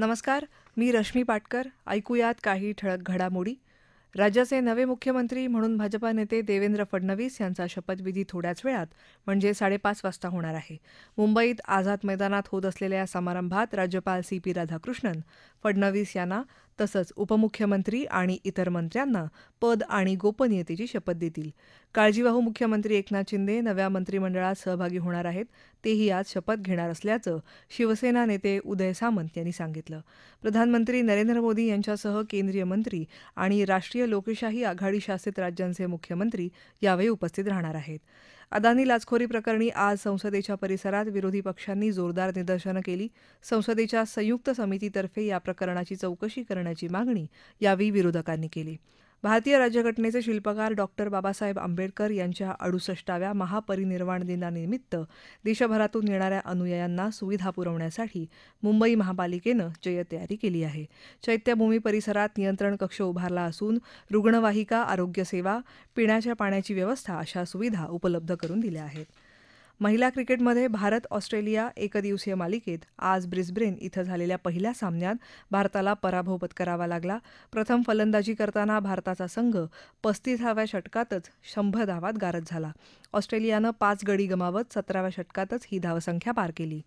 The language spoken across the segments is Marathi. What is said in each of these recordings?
नमस्कार. मी रश्मी पाटकर. ऐकूयात काही ठळक घडामोडी. राज्याचे नवे मुख्यमंत्री म्हणून भाजपा नेते देवेंद्र फडणवीस यांचा शपथविधी थोड्याच वेळात म्हणजे 5:30 वाजता होणार आहे. मुंबईत आझाद मैदानात होत असलेल्या या समारंभात राज्यपाल CP राधाकृष्णन फडणवीस यांना तसंच उपमुख्यमंत्री आणि इतर मंत्र्यांना पद आणि गोपनीयतेची शपथ देतील. काळजीवाहू मुख्यमंत्री एकनाथ शिंदे नव्या मंत्रिमंडळात सहभागी होणार आहेत. तेही आज शपथ घेणार असल्याचं शिवसेना नेते उदय सामंत यांनी सांगितलं. प्रधानमंत्री नरेंद्र मोदी यांच्यासह केंद्रीय मंत्री आणि राष्ट्रीय लोकशाही आघाडी शासित राज्यांचे मुख्यमंत्री यावेळी उपस्थित राहणार आहेत. अदानी लाचखोरी प्रकरणी आज संसदेच्या परिसरात विरोधी पक्षांनी जोरदार निदर्शनं केली. संसदेच्या संयुक्त समितीतर्फे या प्रकरणाची चौकशी करण्याची मागणी यावेळी विरोधकांनी केली. भारतीय राज्यघटनेचे शिल्पकार डॉक्टर बाबासाहेब आंबेडकर यांच्या 68व्या महापरिनिर्वाण दिनानिमित्त देशभरातून येणाऱ्या अनुयायांना सुविधा पुरवण्यासाठी मुंबई महापालिकेनं जय्यत केली आहे. चैत्यभूमी परिसरात नियंत्रण कक्ष उभारला असून रुग्णवाहिका, आरोग्यसेवा, पिण्याच्या पाण्याची व्यवस्था अशा सुविधा उपलब्ध करून दिल्या आहेत. महिला क्रिकेटमध्ये भारत ऑस्ट्रेलिया एकदिवसीय मालिकेत आज ब्रिस्बेन इथं झालेल्या पहिल्या सामन्यात भारताला पराभव पत्करावा लागला. प्रथम फलंदाजी करताना भारताचा संघ 35व्या षटकातच 100 धावात गारद झाला. ऑस्ट्रेलियानं 5 गडी गमावत 17व्या षटकातच ही धावसंख्या पार केली.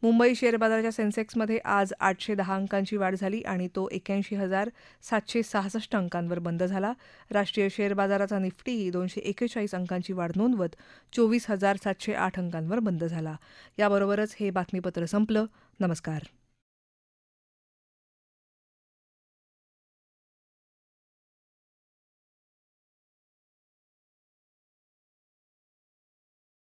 मुंबई शेअर बाजाराच्या सेन्सेक्समध्ये आज 810 अंकांची वाढ झाली आणि तो 81,766 अंकांवर बंद झाला. राष्ट्रीय शेअर बाजाराचा निफ्टीही 241 अंकांची वाढ नोंदवत 24,708 अंकांवर बंद झाला. याबरोबरच हे बातमीपत्र संपलं. नमस्कार.